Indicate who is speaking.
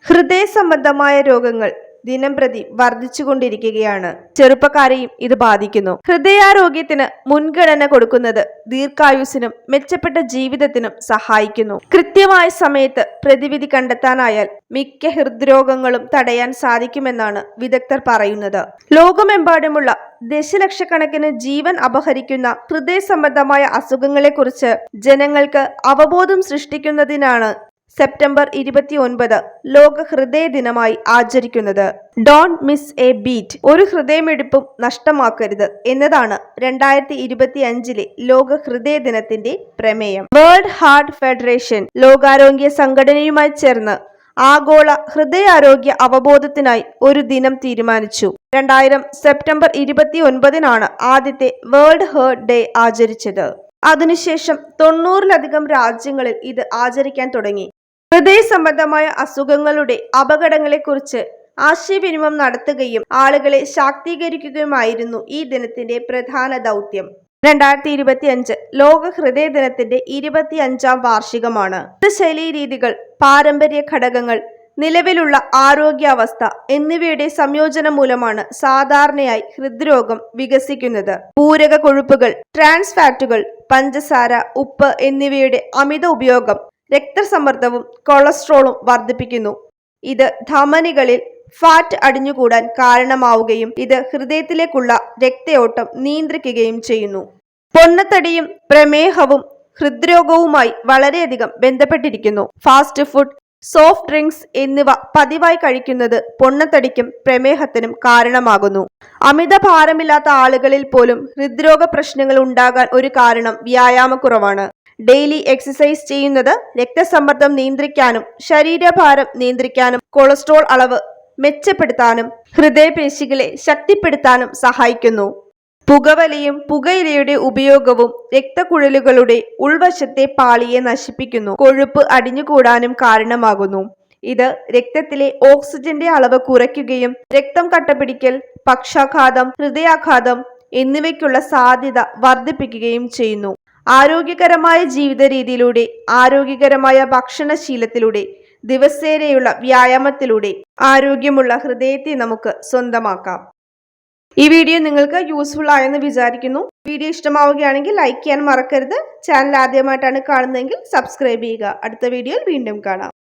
Speaker 1: ഹൃദയ സംബന്ധമായ രോഗങ്ങൾ ദിനംപ്രതി വർദ്ധിച്ചുകൊണ്ടിരിക്കുകയാണ്. ചെറുപ്പക്കാരെയും ഇത് ബാധിക്കുന്നു. ഹൃദയാരോഗ്യത്തിന് മുൻഗണന കൊടുക്കുന്നത് ദീർഘായുസ്സിനും മെച്ചപ്പെട്ട ജീവിതത്തിനും സഹായിക്കുന്നു. കൃത്യമായ സമയത്ത് പ്രതിവിധി കണ്ടെത്താനായാൽ മിക്ക ഹൃദ്രോഗങ്ങളും തടയാൻ സാധിക്കുമെന്നാണ് വിദഗ്ധർ പറയുന്നത്. ലോകമെമ്പാടുമുള്ള ദശലക്ഷക്കണക്കിന് ജീവൻ അപഹരിക്കുന്ന ഹൃദയ സംബന്ധമായ അസുഖങ്ങളെക്കുറിച്ച് ജനങ്ങൾക്ക് അവബോധം സൃഷ്ടിക്കുന്നതിനാണ് സെപ്റ്റംബർ 29 ലോക ഹൃദയ ദിനമായി ആചരിക്കുന്നത്. ഡോണ്ട് മിസ് എ ബീറ്റ്, ഒരു ഹൃദയമിടിപ്പും നഷ്ടമാക്കരുത് എന്നതാണ് 2025 ലോക ഹൃദയ ദിനത്തിന്റെ പ്രമേയം. വേൾഡ് ഹാർട്ട് ഫെഡറേഷൻ ലോകാരോഗ്യ സംഘടനയുമായി ചേർന്ന് ആഗോള ഹൃദയാരോഗ്യ അവബോധത്തിനായി ഒരു ദിനം തീരുമാനിച്ചു. 2000 സെപ്റ്റംബർ 29 ആദ്യത്തെ വേൾഡ് ഹാർട്ട് ഡേ ആചരിച്ചത്. അതിനുശേഷം 90-ലധികം രാജ്യങ്ങളിൽ ഇത് ആചരിക്കാൻ തുടങ്ങി. ഹൃദയ സംബന്ധമായ അസുഖങ്ങളുടെ അപകടങ്ങളെക്കുറിച്ച് ആശയവിനിമയം നടത്തുകയും ആളുകളെ ശാക്തീകരിക്കുകയുമായിരുന്നു ഈ ദിനത്തിന്റെ പ്രധാന ദൗത്യം. 2025 ലോക ഹൃദയ ദിനത്തിന്റെ 25ാം വാർഷികമാണ്. ജീവിതശൈലി രീതികൾ, പാരമ്പര്യ ഘടകങ്ങൾ, നിലവിലുള്ള ആരോഗ്യാവസ്ഥ എന്നിവയുടെ സംയോജനം മൂലമാണ് സാധാരണയായി ഹൃദ്രോഗം വികസിക്കുന്നത്. പൂരക കൊഴുപ്പുകൾ, ട്രാൻസ് ഫാറ്റുകൾ, പഞ്ചസാര, ഉപ്പ് എന്നിവയുടെ അമിത ഉപയോഗം രക്തസമ്മർദ്ദവും കൊളസ്ട്രോളും വർദ്ധിപ്പിക്കുന്നു. ഇത് ധമനികളിൽ ഫാറ്റ് അടിഞ്ഞുകൂടാൻ കാരണമാവുകയും ഇത് ഹൃദയത്തിലേക്കുള്ള രക്തയോട്ടം നിയന്ത്രിക്കുകയും ചെയ്യുന്നു. പൊണ്ണത്തടിയും പ്രമേഹവും ഹൃദ്രോഗവുമായി വളരെയധികം ബന്ധപ്പെട്ടിരിക്കുന്നു. ഫാസ്റ്റ് ഫുഡ്, സോഫ്റ്റ് ഡ്രിങ്ക്സ് എന്നിവ പതിവായി കഴിക്കുന്നത് പൊണ്ണത്തടിക്കും പ്രമേഹത്തിനും കാരണമാകുന്നു. അമിത ഭാരമില്ലാത്ത ആളുകളിൽ പോലും ഹൃദ്രോഗ പ്രശ്നങ്ങൾ ഉണ്ടാകാൻ ഒരു കാരണം വ്യായാമക്കുറവാണ്. ഡെയിലി എക്സസൈസ് ചെയ്യുന്നത് രക്തസമ്മർദ്ദം നിയന്ത്രിക്കാനും ശരീരഭാരം നിയന്ത്രിക്കാനും കൊളസ്ട്രോൾ അളവ് മെച്ചപ്പെടുത്താനും ഹൃദയപേശികളെ ശക്തിപ്പെടുത്താനും സഹായിക്കുന്നു. പുകവലിയും പുകയിലയുടെ ഉപയോഗവും രക്തക്കുഴലുകളുടെ ഉൾവശത്തെ പാളിയെ നശിപ്പിക്കുന്നു, കൊഴുപ്പ് അടിഞ്ഞുകൂടാനും കാരണമാകുന്നു. ഇത് രക്തത്തിലെ ഓക്സിജന്റെ അളവ് കുറയ്ക്കുകയും രക്തം കട്ടപിടിക്കൽ, പക്ഷാഘാതം, ഹൃദയാഘാതം എന്നിവയ്ക്കുള്ള സാധ്യത വർദ്ധിപ്പിക്കുകയും ചെയ്യുന്നു. ആരോഗ്യകരമായ ജീവിത രീതിയിലൂടെ, ആരോഗ്യകരമായ ഭക്ഷണശീലത്തിലൂടെ, ദിവസേനയുള്ള വ്യായാമത്തിലൂടെ ആരോഗ്യമുള്ള ഹൃദയത്തെ നമുക്ക് സ്വന്തമാക്കാം. ഈ വീഡിയോ നിങ്ങൾക്ക് യൂസ്ഫുൾ ആയെന്ന് വിചാരിക്കുന്നു. വീഡിയോ ഇഷ്ടമാവുകയാണെങ്കിൽ ലൈക്ക് ചെയ്യാൻ മറക്കരുത്. ചാനൽ ആദ്യമായിട്ടാണ് കാണുന്നതെങ്കിൽ സബ്സ്ക്രൈബ് ചെയ്യുക. അടുത്ത വീഡിയോയിൽ വീണ്ടും കാണാം.